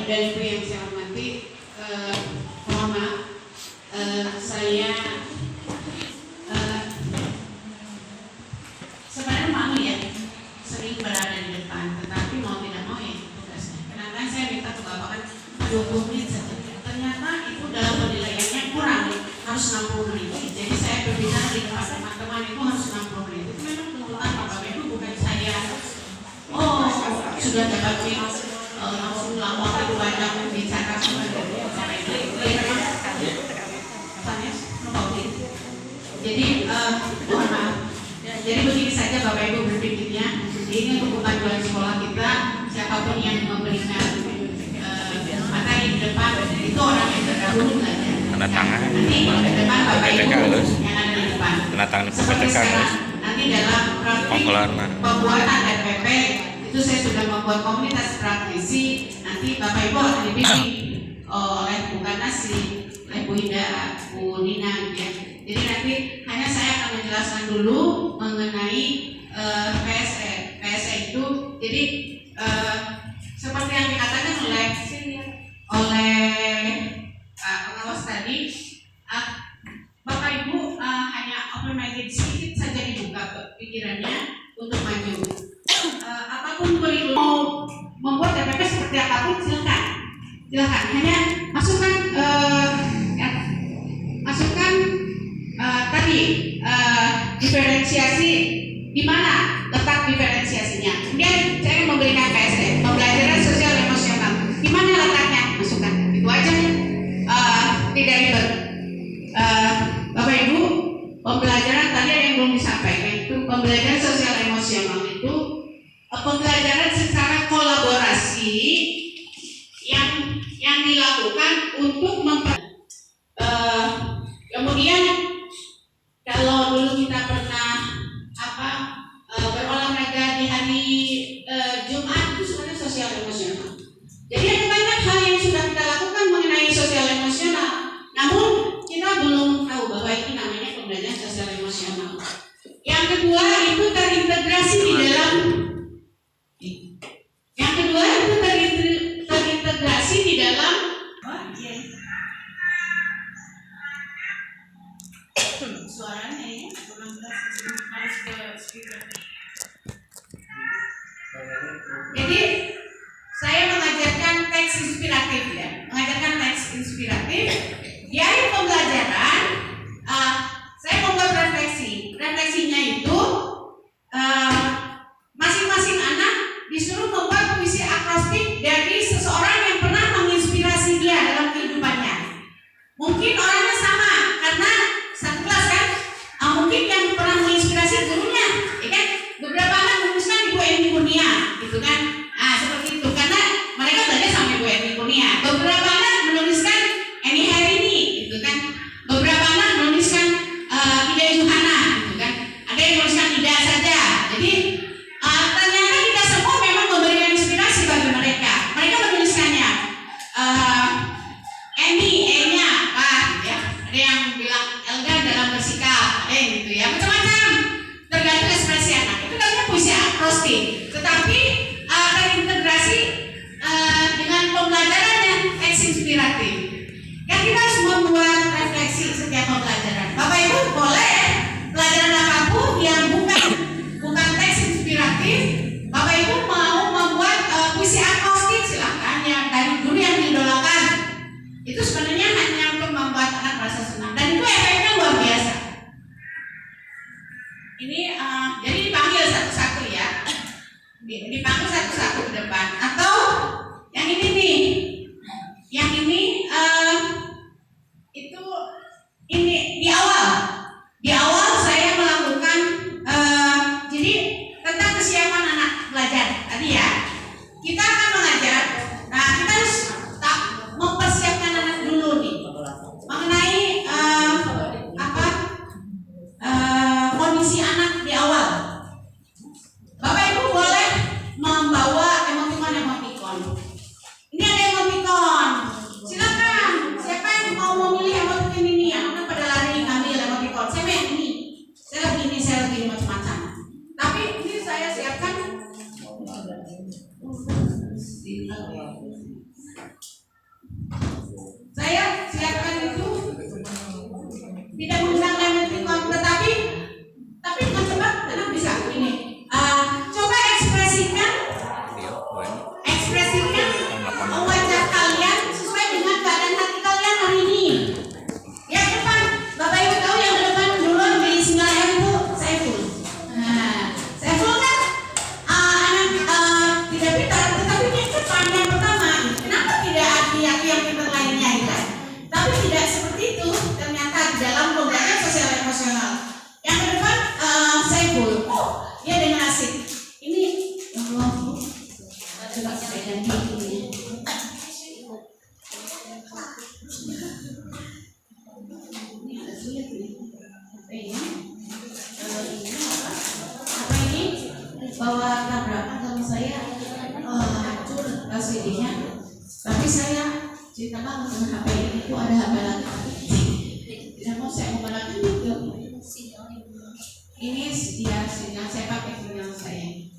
dan Ibu yang saya hormati, mohon maaf, saya sebenarnya malu ya sering berada di depan, tetapi mau tidak mau ya tugasnya. Kadang-kadang saya minta ke Bapak kan 20 menit saja, ternyata itu dalam penilaiannya kurang, harus 60 menit. Jadi saya berbicara di depan teman-teman itu harus 60 menit. Itu memang tuntutan Bapak Ibu, bukan saya. Oh, sudah dapat langsung lama itu banyak bicara sama jadi mohon maaf. Jadi begini saja Bapak Ibu berpikirnya, ini untuk tujuan sekolah kita, siapapun yang memberikan materi di depan itu orang yang terdahulu belajar. Tanda tangan. Nanti di depan Bapak Ibu yang ada di depan. Tanda tangan Seperti sekarang, nanti dalam pembuatan RPP itu saya sudah membuat komunitas praktisi. Nanti Bapak Ibu akan dibimbing oleh Bu Kanasi, oleh Bu Ida, Bu Nina ya. Jadi nanti hanya saya akan menjelaskan dulu mengenai PSE itu. Jadi seperti yang dikatakan oleh pengawas tadi, Bapak Ibu hanya open-minded sedikit saja dibuka pikirannya untuk maju. Apapun kurikulum mau membuat RPP seperti apapun silakan. Hanya masukkan tadi diferensiasi di mana letak diferensiasinya. Kemudian saya memberikan PSE, pembelajaran sosial emosional. Di mana letaknya? Masukkan. Itu aja. Tidak ribet. Bapak Ibu, pembelajaran tadi ada yang belum disampaikan itu pembelajaran sosial emosional itu pembelajaran secara kolaborasi yang dilakukan untuk kemudian kalau dulu kita pernah berolahraga di hari Jumat itu sebenarnya sosial emosional. Jadi ada banyak hal yang sudah kita lakukan mengenai sosial emosional, namun kita belum tahu bahwa itu namanya pembelajaran sosial emosional. Yang kedua itu terintegrasi di dalam suaranya ya, harus ke speaker. Jadi saya mengajarkan teks inspiratif ya, di akhir pembelajaran saya membuat refleksi. Refleksinya itu masing-masing anak disuruh membuat puisi akrostik dari seseorang yang pernah menginspirasi dia dalam kehidupannya. Mungkin orangnya sama karena satu kelas kan, mungkin yang pernah menginspirasi gurunya, ya kan? Beberapa anak menuliskan Ibu Eni Kurnia, gitu kan? Seperti itu karena mereka belajar sama Ibu Eni Kurnia. Beberapa anak menuliskan Eni Herini, gitu kan? Beberapa anak menuliskan Ida Yuhana, gitu kan? Ada yang menuliskan Ida saja. Jadi ternyata kita semua memang memberikan inspirasi bagi mereka. Mereka menuliskannya Enya apa, gitu ya? Ada yang bilang Elga dalam bersikap, gitu ya, macam-macam tergantung ekspresi anak. Itu namanya puisi akrostik, tetapi terintegrasi dengan pembelajaran yang teks inspiratif. Kan kita harus membuat refleksi setiap pembelajaran. Bapak Ibu boleh pelajaran apapun yang bukan teks inspiratif, Bapak Ibu mau membuat puisi akrostik silahkan ya, dari guru yang diidolakan. Itu sebenarnya hanya untuk membuat anak merasa senang dan itu efeknya luar biasa. Ini jadi dipanggil satu-satu ya, dipanggil satu-satu ke depan. Atau yang ini nih, yang ini itu ini di awal saya melakukan jadi tentang kesiapan anak belajar tadi ya. Kita akan mengajar. Nah kita harus mempersiapkan anak dulu nih mengenai kondisi anak di awal. Bapak Ibu boleh Coba saya ganti ini. Ini agak sulit nih. Apa ini? Ini apa ini? Bawa tabrakan sama saya. Hancur LCD-nya. Tapi saya cerita banget dengan HP ini. Itu ada HP lagi. Tidak mau saya menggunakan itu. Ini dia sinyal saya pakai sinyal saya.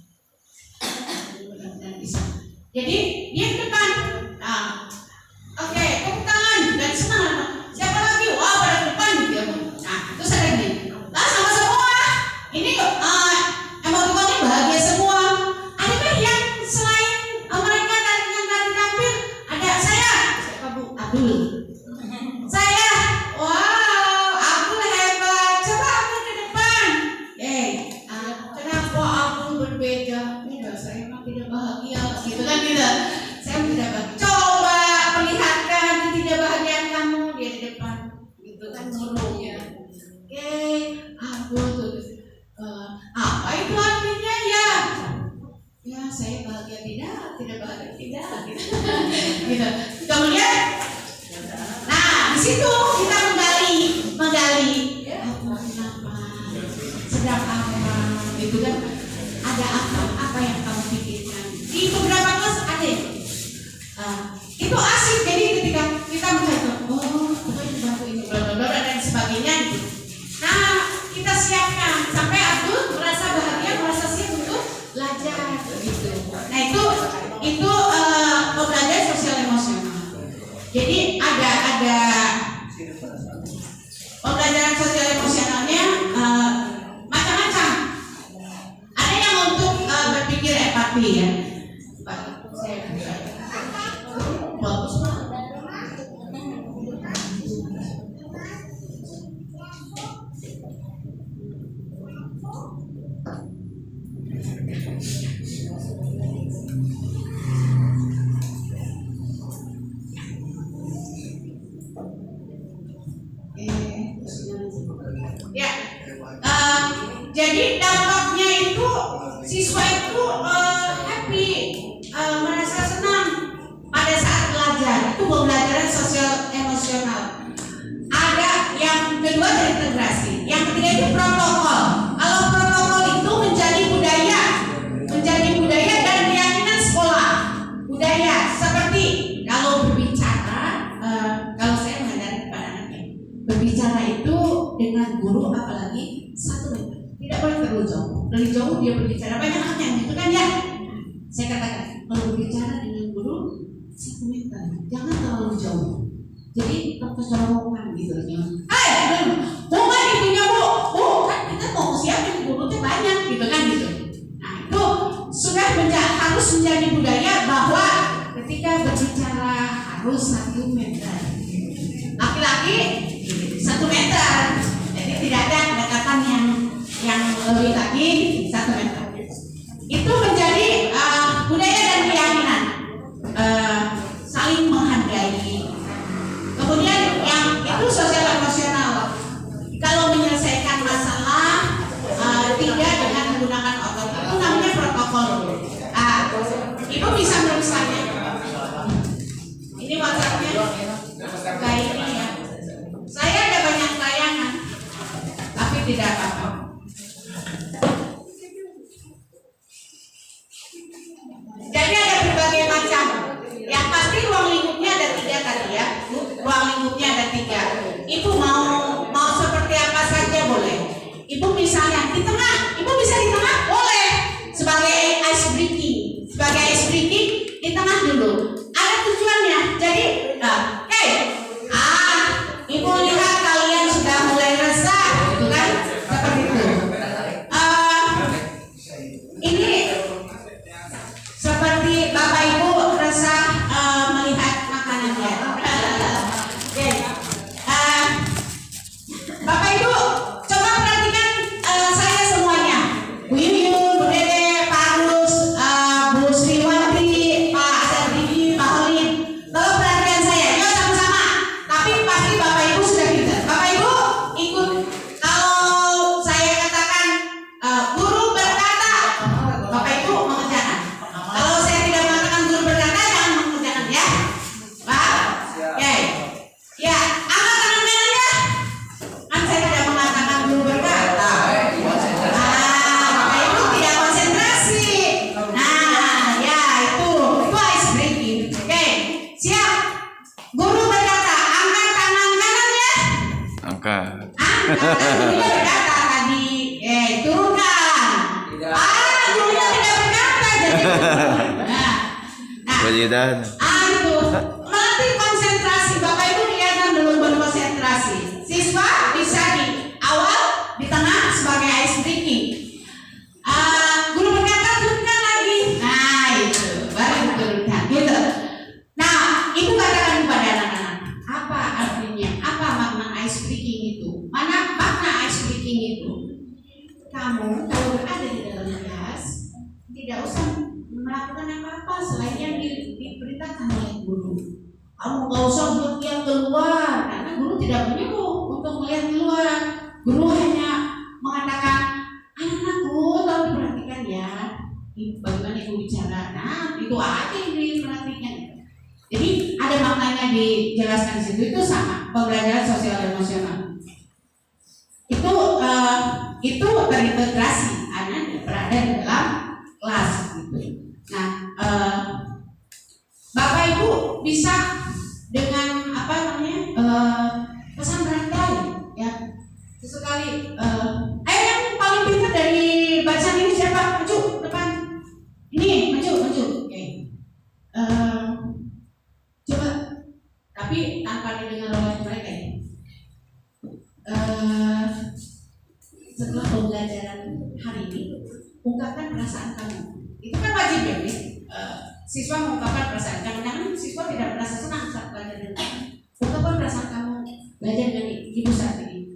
Mudah-mudahan bisa. Jadi dia ke depan. Nah, oke, tepuk tangan dan senang. Siapa lagi? Wah, pada depan gitu. Nah, terus ada ini. Nah, sama semua. Ini emotikonnya bahagia semua. Adakah yang selain mereka dan yang tadi tampil? Ada saya. Siapa Bu? Abdul. Saya. Wow, Abdul hebat. Coba Abdul ke depan. Kenapa Abdul berbeda? Enggak, saya memang tidak bahagia. Gitu kan tidak? Saya tidak bahagia. Coba perlihatkan ketidakbahagiaan kamu dia di depan. Gitu kan murung ya. Abdul tuh. Apa itu artinya ya? Ya saya bahagia tidak bahagia tidak. Gitu. Kemudian, nah di situ kita menggali. Apa kenapa? Sedang apa? Gitu kan? Ada apa yang kamu pikirkan? Di beberapa kelas ada ya? Itu asik. Jadi ketika kita melihat, pokoknya bantu ini, bla dan sebagainya gitu. Nah, kita siapkan sampai Abdul merasa bahagia, merasa siap untuk belajar gitu. Nah, itu pembelajaran sosial emosional. Jadi ada pembelajaran sosial emosionalnya macam-macam. Ada yang untuk berpikir empati ya. Bagus banget. Ya, jadi dampaknya itu siswa itu happy, merasa senang pada saat belajar. Itu pembelajaran sosial emosional. Ada yang kedua terintegrasi, yang ketiga itu protokol. Kalau protokol itu menjadi budaya dan keyakinan sekolah. Budaya seperti kalau berbicara, kalau saya mengajari kepada anaknya, berbicara itu dengan guru apalagi 1 meter, tidak boleh terlalu jauh. Dari jauh dia berbicara banyak anaknya, gitu kan ya? Saya katakan kalau berbicara dengan guru 1 meter, jangan terlalu jauh. Jadi kecolongan gitu ya. Bukan itunya Bu, kan kita mau siapin guru banyak gitu kan gitu. Nah itu sudah harus menjadi budaya bahwa ketika berbicara harus 1 meter. Laki-laki 1 meter. Jadi tidak ada pendekatan yang lebih lagi 1 meter. Itu menjadi budaya dan keyakinan saling menghargai. Kemudian yang itu sosial emosional. Kalau menyelesaikan masalah tidak dengan menggunakan otot, itu namanya protokol. Ibu bisa menuliskannya. Ini WhatsApp-nya kayak ini ya. Saya ada banyak tayangan, tapi tidak apa-apa. Jadi ada berbagai macam. Yang pasti ruang lingkupnya ada 3 tadi ya. Ruang lingkupnya ada 3. Ibu mau seperti apa saja boleh. Ibu misalnya di tengah, ibu bisa di tengah boleh. Sebagai ice breaking di tengah dulu. Ada tujuannya. Jadi, ibu lihat kalian sudah mulai resah, gitu kan? Seperti itu. Ini seperti Bapak Ibu resah melihat makanannya. Bapak Ibu coba perhatikan saya semuanya. Bu Yuyun, Bu Dede, Pak Arus, Bu Sriwati, Pak Sadridi, Pak Holin. Tolong perhatikan saya. Nah, itu melatih konsentrasi. Bapak Ibu kelihatan belum berkonsentrasi. Siswa bisa di awal, di tengah sebagai ice breaking. Guru berkata turunkan lagi. Nah itu baru turunkan gitu. Nah ibu katakan kepada anak-anak apa artinya, apa makna ice breaking itu. Mana makna ice breaking itu? Kamu kalau berada di dalam kelas tidak usah melakukan apa-apa selain yang diperintahkan oleh guru. Kamu nggak usah lihat keluar karena guru tidak menyuruh untuk melihat keluar. Guru hanya mengatakan anak-anakku tolong diperhatikan ya, bagaimana ibu bicara. Nah itu aja yang diperhatikan. Jadi ada maknanya dijelaskan di situ. Itu sama pembelajaran sosial emosional. Itu terintegrasi, anak berada di dalam kelas gitu. Nah, Bapak Ibu bisa dengan apa namanya pesan berantai ya. Sesekali yang paling pintar dari bacaan ini siapa? Maju depan. Ini maju. Oke. Coba tapi tanpa didengar oleh mereka ya. Setelah pembelajaran hari ini ungkapkan perasaan kamu. Itu kan wajib ya, siswa mengungkapkan perasaan. Jangan-jangan siswa tidak merasa senang saat belajar dengan kamu. Ungkapkan perasaan kamu belajar dengan ibu saat ini.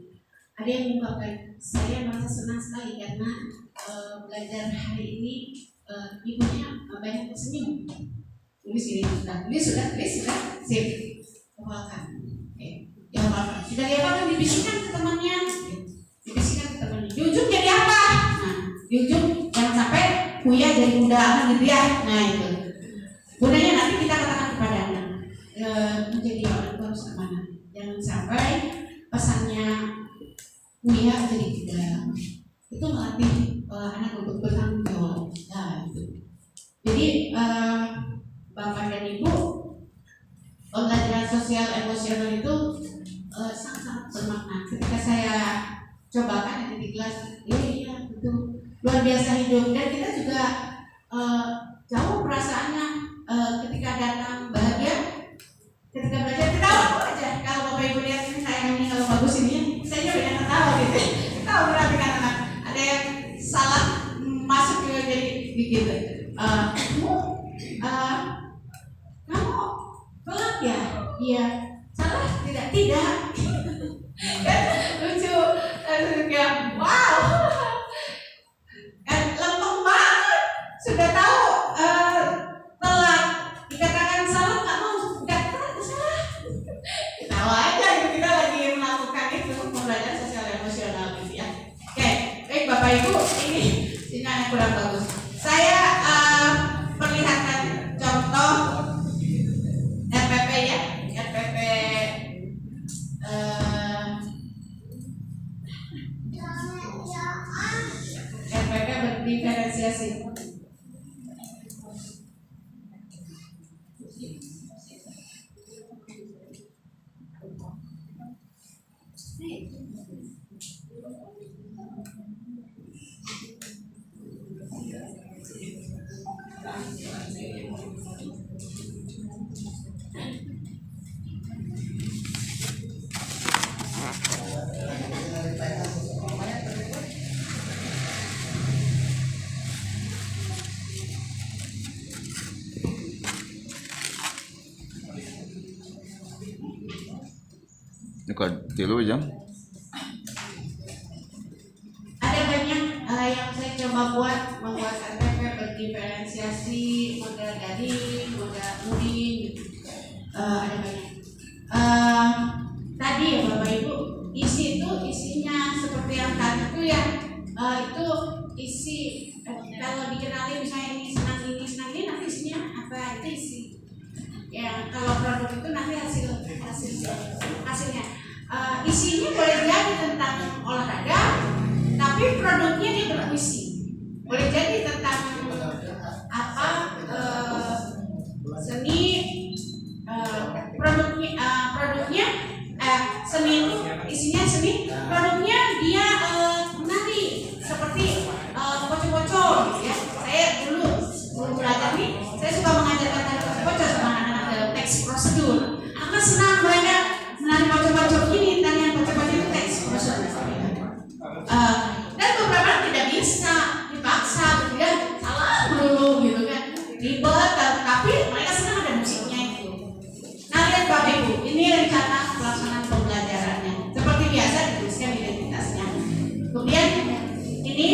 Ada yang mengungkapkan, saya merasa senang sekali karena belajar hari ini ibunya banyak tersenyum. Tulis ini sudah, sip. Hafalkan. Dihafalkan. Sudah dihafalkan, dibisikkan ke temannya. Dibisikkan ke temannya. Di ujung jadi apa? Nah, di ujung jangan sampai kuya jadi muda gitu ya. Nah itu. Gunanya nanti kita katakan kepada anak menjadi orang tua harus amanah. Jangan sampai pesannya kuya jadi muda. Itu melatih anak untuk bertanggung jawab. Nah itu. Jadi Bapak dan Ibu, pembelajaran sosial emosional itu sangat bermakna. Ketika saya cobakan di kelas, iya betul, luar biasa hidup. Dan kita juga jauh perasaannya ketika datang bahagia, ketika belajar ketawa aja. Kalau Bapak Ibu lihat ini saya ini kalau bagus ini, saya juga yang ketawa gitu. Ketawa berarti kan anak. Ada yang salah masuk juga jadi begitu. Kamu pelak ya? Iya. Salah? Tidak. Lucu. Kayak wow. Lempeng banget. Sudah tahu telat. Dikatakan salah nggak mau. Nggak salah. Ketawa aja. Kita lagi melakukan itu pembelajaran sosial emosional gitu ya. Oke, baik Bapak Ibu, ini sinyalnya kurang bagus. Saya perlihatkan contoh RPP ya, RPP berdiferensiasi. Dekat 3 jam. Ada banyak yang saya coba membuat RPP berdiferensiasi, model daring, model luring, ada banyak. Tadi ya Bapak Ibu, isinya seperti yang tadi itu ya, itu isi kalau dikenali misalnya ini senang ini nanti isinya apa itu isi. Ya kalau produk itu nanti hasilnya. Isinya boleh jadi tentang olahraga, tapi produknya dia berpuisi. Boleh jadi tentang apa seni, produknya seni itu isinya seni, produknya dia menari seperti pocong-pocong ya. Saya dulu ribet, tapi mereka senang ada musiknya itu. Nah lihat Bapak Ibu, ini rencana pelaksanaan pembelajarannya. Seperti biasa dituliskan identitasnya. Kemudian ini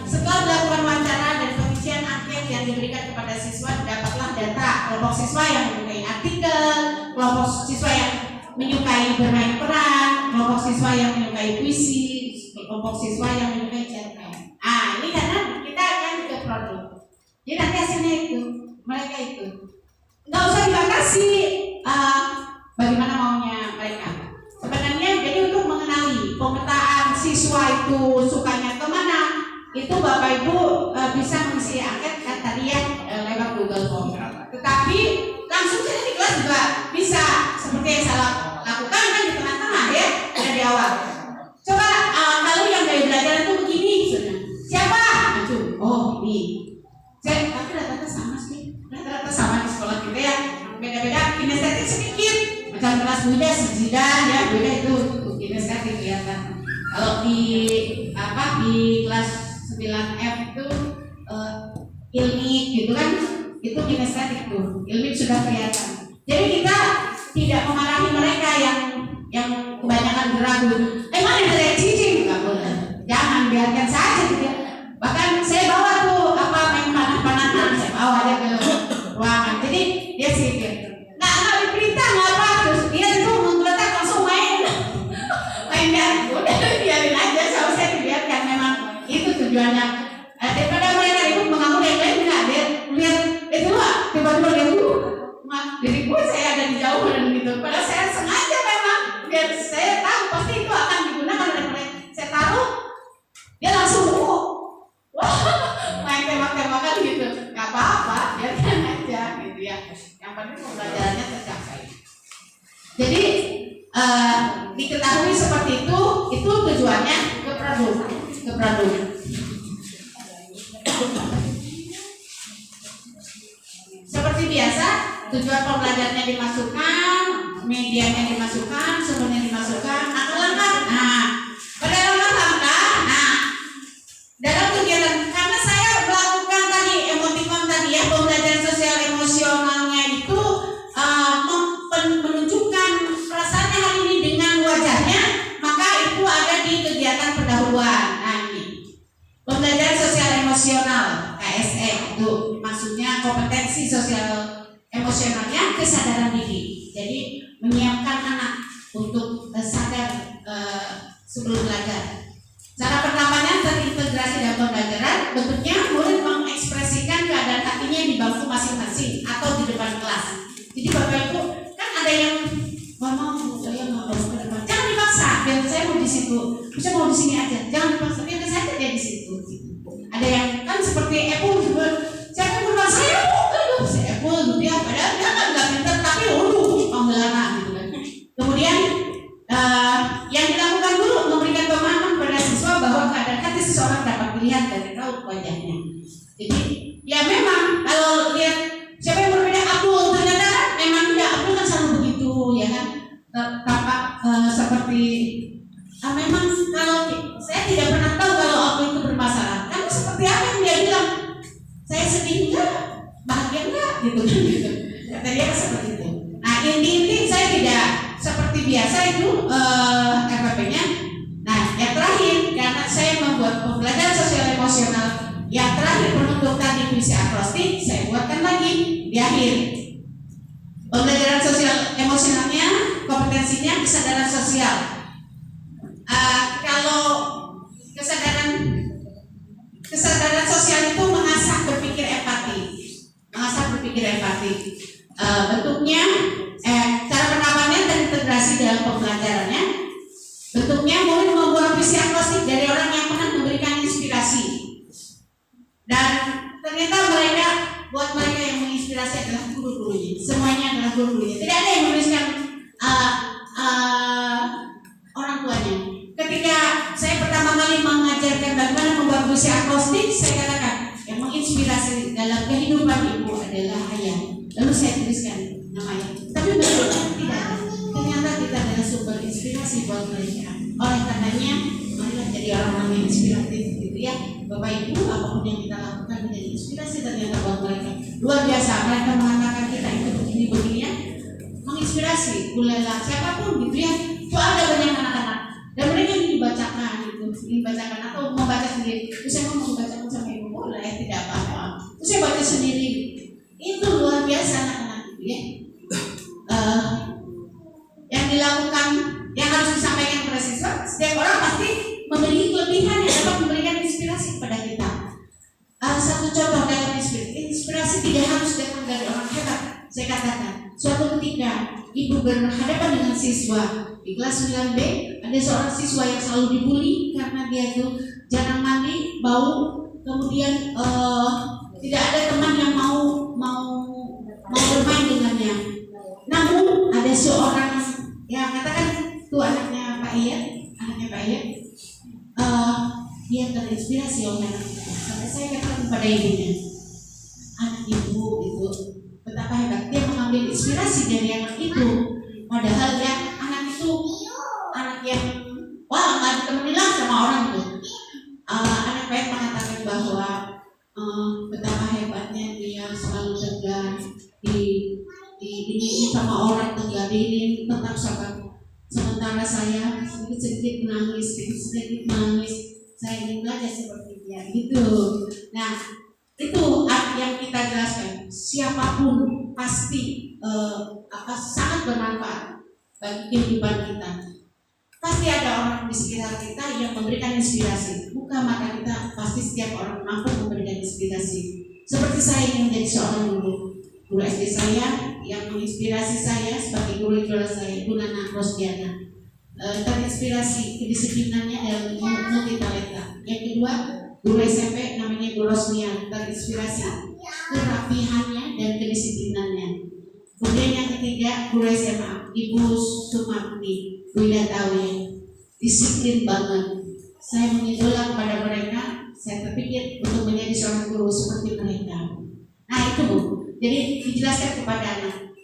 setelah dilakukan wawancara dan pengisian angket yang diberikan kepada siswa, dapatlah data kelompok siswa yang menyukai artikel, kelompok siswa yang menyukai bermain peran, kelompok siswa yang menyukai puisi, kelompok siswa yang menyukai cerpen. Ini karena kita akan ke produk. Jadi nanti hasilnya itu, mereka itu nggak usah dibatasi bagaimana maunya mereka. Sebenarnya jadi untuk mengenali pemetaan siswa itu sukanya kemana, itu Bapak Ibu bisa mengisi angket kan tadi ya lewat Google Form. Tetapi langsung saja di kelas juga bisa, seperti yang saya lakukan kan di tengah-tengah ya dari awal. Coba kalau yang gaya belajar itu begini, siapa? Oh ini. Tapi rata-rata sama sih, rata-rata sama di sekolah kita ya. Beda-beda kinestetik sedikit. Macam kelas muda sejidan ya, beda itu kinestetik kelihatan. Kalau di kelas 9F itu ilmik gitu kan, itu kinestetik tuh, ilmik sudah kelihatan. Jadi kita tidak memarahi mereka yang kebanyakan gerak gitu. Mana yang cicing? Nggak boleh. Jangan, biarkan saja dia. Bahkan saya bawa tuh main panah-panahan, saya bawa aja ke ruangan. Jadi dia sikit. Nah, diperintah nggak apa, terus dia tuh menggeletak langsung main dan udah biarin aja, sama saya dibiarkan. Memang itu tujuannya. Daripada mereka ikut mengambil yang lain, nggak dia lihat itu lah, tiba-tiba dia jadi gue saya ada di jauh dan gitu. Padahal saya sengaja memang biar saya tahu pasti itu akan digunakan oleh mereka. Saya taruh, dia langsung wah main tembak-tembakan gitu. Gak apa-apa, biarkan aja gitu ya. Yang penting pembelajarannya tercapai. Jadi diketahui seperti itu tujuannya ke produk. Seperti biasa, tujuan pembelajarannya dimasukkan, medianya dimasukkan, sumbernya dimasukkan, langkah. Pada langkah. Dalam kegiatan, karena saya melakukan tadi emotikon tadi ya, pembelajaran sosial emosionalnya itu menunjukkan perasaannya hari ini dengan wajahnya, maka itu ada di kegiatan pendahuluan. Ini pembelajaran sosial emosional KSE itu maksudnya kompetensi sosial emosionalnya kesadaran diri. Jadi menyiapkan anak untuk sadar sebelum belajar. Cara pertamanya terintegrasi dalam pembelajaran, bentuknya murid mengekspresikan keadaan hatinya di bangku masing-masing atau di depan kelas. Jadi Bapak Ibu kan ada yang saya mau ke depan, jangan dipaksa. Biar saya mau di situ, bisa mau di sini aja, jangan dipaksa. Biar saja dia di situ. Ada yang kan seperti Apple juga, saya berdoa saya Apple gitu ya, padahal dia kan nggak pintar tapi pembelana gitu kan. Kemudian yang dilakukan dulu memberikan pemahaman pada siswa bahwa keadaan hati seseorang dapat dilihat dari raut wajahnya. Jadi ya memang kalau lihat siapa yang berbeda Abdul, ternyata memang tidak, Abdul kan selalu begitu ya kan, tampak seperti memang kalau saya tidak pernah tahu kalau Abdul itu bermasalah. Kan seperti apa yang dia bilang? Saya sedih enggak? Bahagia enggak? Gitu. Kata dia seperti itu. Nah inti saya tidak seperti biasa itu FPP-nya. Nah yang terakhir, karena saya membuat pembelajaran sosial emosional yang terakhir penutup tadi puisi akrostik, saya buatkan lagi di akhir. Pembelajaran sosial emosionalnya, kompetensinya kesadaran sosial. Kalau kesadaran sosial itu mengasah berpikir empati. Bentuknya cara penerapannya terintegrasi dalam pembelajarannya. Bentuknya murid membuat puisi akrostik dari orang yang pernah memberikan inspirasi. Dan ternyata buat mereka yang menginspirasi adalah guru-gurunya. Semuanya adalah guru-gurunya. Tidak ada yang menuliskan orang tuanya. Ketika saya pertama kali mengajarkan bagaimana membuat puisi akrostik, saya katakan yang menginspirasi dalam kehidupan ibu adalah ayah. Lalu saya tuliskan namanya. Tapi betul tidak ada. Ternyata kita adalah sumber inspirasi buat mereka. Oleh karenanya, marilah jadi orang-orang yang inspiratif gitu ya. Bapak Ibu, apapun yang kita lakukan menjadi inspirasi ternyata buat mereka. luar biasa. Mereka mengatakan kita itu begini-begini ya, menginspirasi, ulala siapapun gitu ya. Itu ada banyak anak-anak dan mereka ingin dibacakan gitu, ingin bacakan atau membaca sendiri. Terus saya mau membacakan sama ibu boleh, tidak apa-apa. Terus saya baca sendiri. Itu luar biasa anak-anak gitu ya. Yang dilakukan, yang harus disampaikan kepada siswa, setiap orang pasti memiliki kelebihan yang dapat memberikan inspirasi kepada kita. Satu contoh dalam inspirasi tidak harus datang dari orang hebat. Saya katakan, suatu ketika ibu berhadapan dengan siswa di kelas 9B, ada seorang siswa yang selalu dibully karena dia tuh jarang mandi, bau, kemudian tidak ada teman yang mau bermain dengannya. Namun ada seorang yang katakan tuh anaknya Pak Iya, dia terinspirasi oleh anak itu. Sampai saya katakan kepada ibunya, anak ibu itu betapa hebat, dia mengambil inspirasi dari anak itu. Padahal ya anak itu anak yang nggak ditemenin sama orang itu. Anak baik mengatakan bahwa betapa hebatnya dia selalu tegar ini sama orang, tegar ini tetap sabar. Sementara saya sedikit menangis, saya ingin belajar seperti dia gitu. Nah, itu yang kita jelaskan. Siapapun pasti sangat bermanfaat bagi kehidupan kita. Pasti ada orang di sekitar kita yang memberikan inspirasi. Bukan mata kita, pasti setiap orang mampu memberikan inspirasi. Seperti saya ingin menjadi seorang guru SD saya yang menginspirasi saya sebagai guru idola saya, Ibu Nana Rosdiana. Terinspirasi kedisiplinannya dan multitalenta. Yang kedua, guru SMP namanya Bu Rosmian, terinspirasi kerapihannya dan kedisiplinannya. Kemudian yang ketiga, guru SMA Ibu Sumarni Widatawi, disiplin banget. Saya mengidola kepada mereka. Saya terpikir untuk menjadi seorang guru seperti mereka. Nah itu Bu. Jadi dijelaskan kepada anak,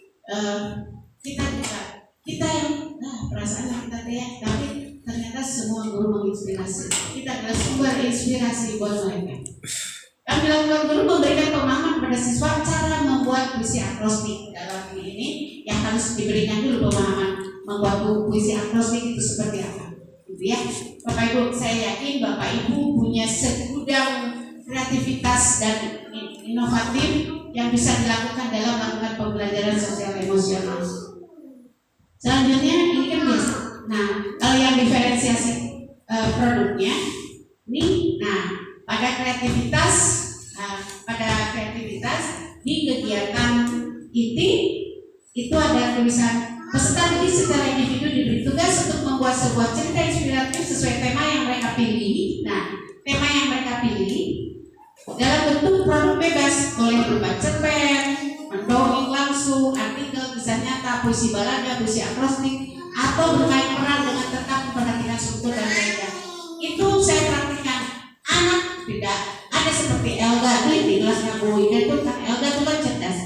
kita yang perasaan kita ya, tapi ternyata semua guru menginspirasi. Kita adalah sumber inspirasi buat mereka. Kami lakukan guru memberikan pemahaman pada siswa cara membuat puisi akrostik. Dalam ini yang harus diberikan dulu pemahaman membuat puisi akrostik itu seperti apa, gitu ya. Bapak Ibu, saya yakin Bapak Ibu punya segudang kreativitas dan inovatif yang bisa dilakukan dalam melakukan pembelajaran sosial emosional. Selanjutnya ini kan biasa. Nah, kalau yang diferensiasi produknya ini, pada kreativitas di kegiatan inti itu ada tulisan peserta didik secara individu diberi tugas untuk membuat sebuah cerita inspiratif sesuai tema yang mereka pilih. Nah, tema yang mereka pilih dalam bentuk produk bebas, boleh berupa cerpen, mendongeng langsung, artikel, kisah nyata, puisi balada, puisi akrostik, atau bermain peran dengan tetap memperhatikan struktur dan gaya. Itu saya praktikkan. Anak tidak ada seperti Elga di kelasnya Bu Ida itu kan, Elga itu kan cerdas.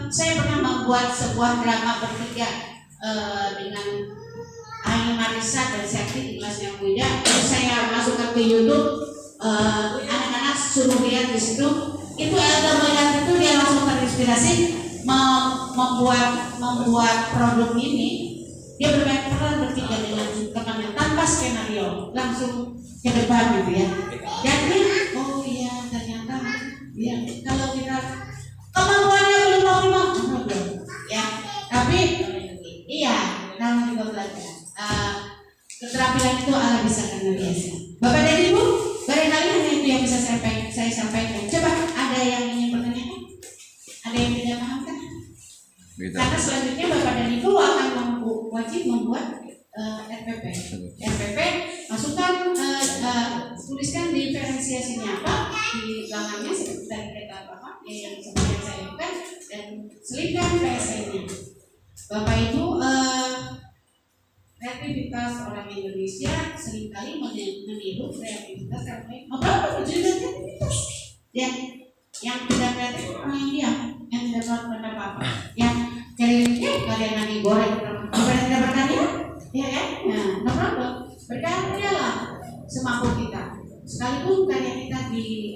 Saya pernah membuat sebuah drama bertiga dengan Aini Marisa dan Septi di kelasnya Bu Ida. Terus saya masukkan ke YouTube, anak-anak suruh lihat di situ. Itu Elga melihat itu dia langsung terinspirasi membuat produk ini. Dia bermain peran bertiga dengan temannya tanpa skenario, langsung ke depan gitu ya. Jadi oh iya ternyata ya kalau kita kemampuannya belum optimal ya, tapi iya nama juga belajar. Keterampilan itu Allah bisa karena biasa. Bapak dan Ibu, barangkali hanya itu yang bisa saya sampaikan. Coba ada yang ingin bertanya? Ada yang tidak paham kan? Karena selanjutnya Bapak dan Ibu akan wajib membuat RPP. RPP masukkan, tuliskan diferensiasinya apa di belakangnya seperti tadi kita paham yang seperti yang saya lakukan, dan selipkan PSN-nya. Bapak Ibu, kreativitas orang Indonesia seringkali meniru kreativitas orang lain. Apa berjudul kreativitas? Ya, yang tidak kreatif orang India, yang tidak melakukan apa-apa, yang karya nasi goreng, bukan tidak berkarya, ya kan? Nah, berkarya lah semampu kita. Sekalipun karya kita di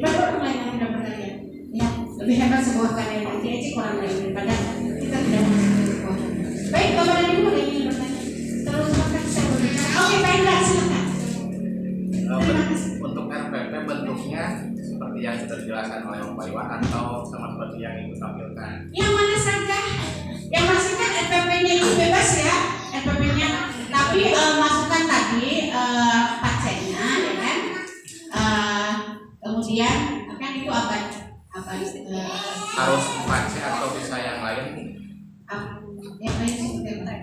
Daripada orang lain yang tidak berkarya. Ya, lebih hebat sebuah karya yang diejek orang lain daripada kita tidak menghasilkan sebuah karya. Baik, Bapak dan Ibu ada yang ingin bertanya? Terus maka saya berbicara. Oke, Pak Indra, silakan. Untuk RPP bentuknya seperti yang sudah dijelaskan oleh Pak Iwan atau sama seperti yang Ibu tampilkan? Yang mana saja? Yang masih kan RPP-nya itu bebas ya, RPP-nya. Tapi masukkan tadi pacennya, ya kan? Kemudian kan itu apa harus pace atau bisa yang lain? Yang lain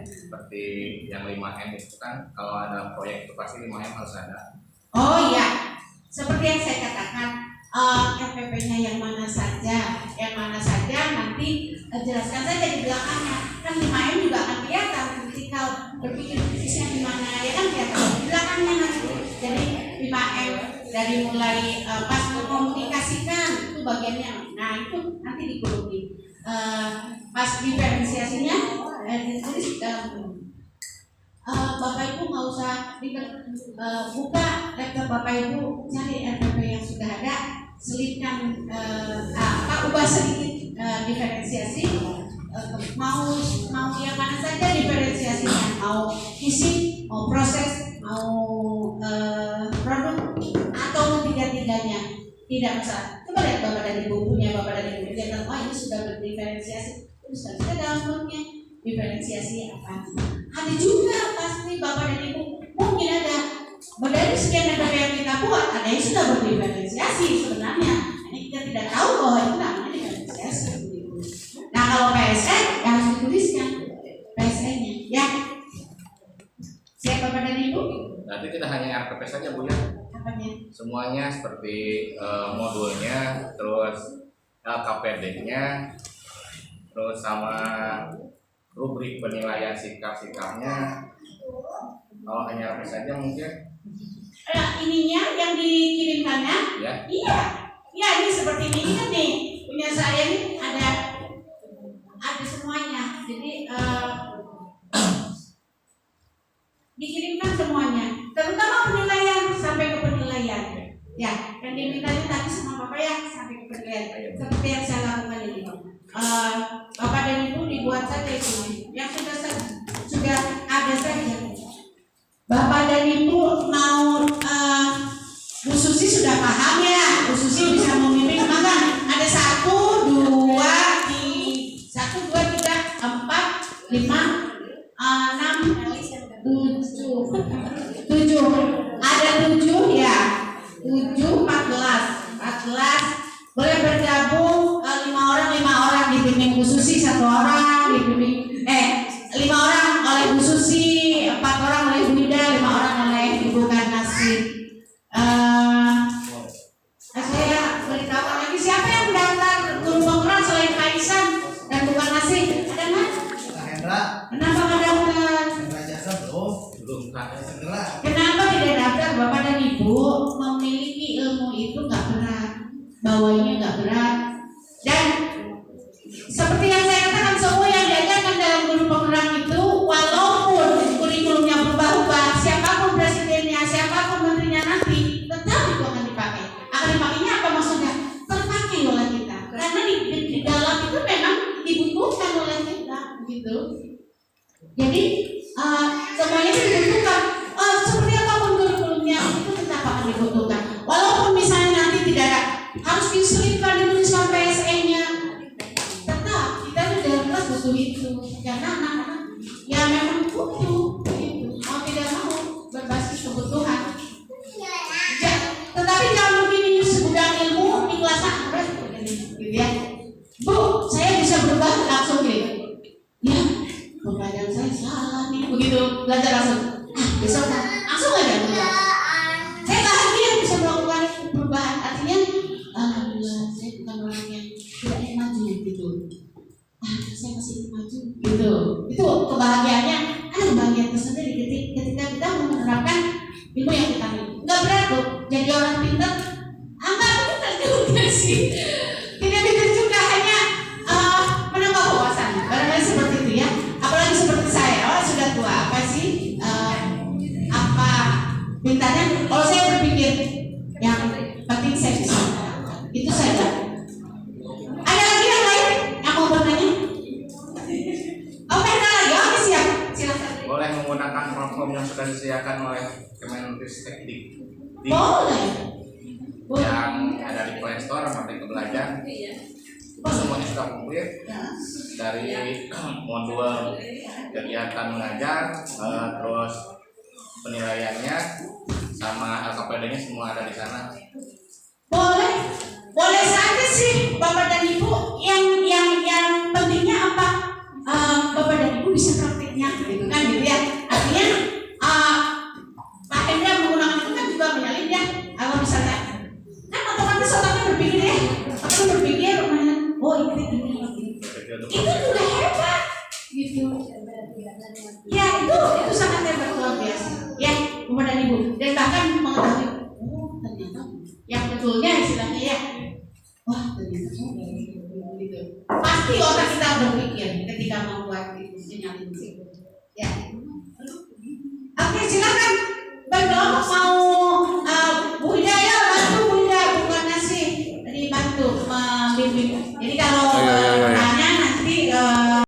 Seperti yang 5M itu kan kalau ada proyek itu pasti 5M harus ada. Oh iya, seperti yang saya katakan, RPP-nya yang mana saja nanti jelaskan saja di belakangnya. Kan 5M juga akan kelihatan ketika berpikir bisnisnya di mana, ya kan kelihatan di belakangnya nanti. Jadi 5M dari mulai pas mengkomunikasikan itu bagiannya. Nah itu nanti dikuruti. Pas diferensiasinya ditulis dalam Bapak Ibu nggak usah buka laptop Bapak Ibu, cari RPP yang sudah ada, selipkan ubah sedikit diferensiasi, mau yang mana saja diferensiasinya, mau fisik, mau proses, mau produk atau ketiga-tiganya, tidak masalah. Coba lihat Bapak dan Ibu punya Bapak dan Ibu lihat, ini sudah berdiferensiasi, terus kita downloadnya diferensiasi apa? Ada juga pasti Bapak dan Ibu mungkin ada dari sekian RPP yang kita buat ada yang sudah berdiferensiasi sebenarnya. Ini kita tidak tahu bahwa itu namanya diferensiasi. Nah kalau PSN yang harus dituliskan PSN-nya, ya. Siap Bapak dan Ibu? Nanti tidak hanya RPP saja Bu ya? Apanya? Semuanya seperti modulnya, terus LKPD-nya, terus sama rubrik penilaian sikap-sikapnya. Kalau hanya RP saja mungkin ininya yang dikirimkannya ya? Iya ini seperti ini kan nih punya saya ini ada semuanya. Jadi dikirimkan semuanya, terutama penilaian sampai ke penilaian ya, yang dimintanya tadi sama Bapak ya sampai ke penilaian seperti yang saya lakukan ini. Bapak dan Ibu dibuat saja itu yang sudah ada saja. Bapak dan Ibu mau Bu Susi sudah paham ya, Bu Susi bisa memimpin makan. Ada 1, 2, 3, 4, 5, 6, 7, 7. Ada 7 ya, 7, 14. Boleh bergabung 5 orang dibimbing Bu Susi, 1 orang dibimbing 5 orang oleh Bu Susi, 4 orang oleh Bu Ida, 5 orang oleh Ibu Karnasi. Saya beritahu lagi siapa yang mendaftar guru penggerak selain Pak Isan dan Bu Karnasi? Ada nggak? Hendra. Kenapa nggak daftar? Hendra jasa belum. Kenapa tidak daftar? Bapak dan Ibu memiliki ilmu itu nggak berat, bawanya nggak berat, dan seperti yang saya katakan semua yang diajarkan dalam guru penggerak itu walaupun kurikulumnya berubah-ubah, siapapun presidennya, siapapun menterinya nanti tetap itu akan dipakai. Akan dipakainya apa maksudnya? Terpakai oleh kita, karena di dalam itu memang dibutuhkan oleh kita, gitu. Jadi semuanya dibutuhkan. Seperti apapun kurikulumnya itu tetap akan dibutuhkan. Walaupun misalnya nanti tidak ada, harus diselipkan dituliskan PSN-nya, tetap kita di dalam kelas butuh itu karena anak-anak ya memang butuh itu, mau tidak mau berbasis kebutuhan. Tetapi jangan begini segudang ilmu di kelas gitu ya. Bu, saya bisa berubah langsung gitu. Ya, pembelajaran saya salah nih, begitu belajar langsung. Besok langsung aja berubah. Saya bahagia bisa melakukan perubahan. Artinya, alhamdulillah saya bukan orang yang tidak ingin maju gitu. Saya masih ingin maju gitu. Itu kebahagiaannya. Ada kebahagiaan tersendiri ketika kita menerapkan ilmu yang kita miliki. Enggak berat loh. Jadi orang pintar. Enggak pintar juga sih. Tidak pintar juga, hanya menambah wawasan. Barangkali seperti itu ya. Apalagi seperti saya, sudah tua. Apa sih? Apa pintarnya? Kalau saya berpikir yang penting saya bisa. Ristek di Boleh. yang ada di Play Store Merdeka Belajar. Itu semuanya sudah komplit dari modul kegiatan mengajar, terus penilaiannya sama LKPD-nya semua ada di sana. Boleh saja sih Bapak dan Ibu. Yang pentingnya apa? Bapak dan Ibu bisa prakteknya, gitu kan, gitu ya. Artinya Pak Hendra menggunakan itu kan juga menyalin ya. Kalau misalnya kan otomatis otaknya berpikir ya, otaknya berpikir, oh ini. Itu juga hebat, gitu. Ya itu sangat hebat, luar biasa. Ya Bapak dan Ibu, dan bahkan mengetahui, oh ternyata yang betulnya istilahnya ya, wah ternyata gitu. Pasti otak kita berpikir ketika membuat itu sinyal musik. Ya. Oke, silakan berkelompok mau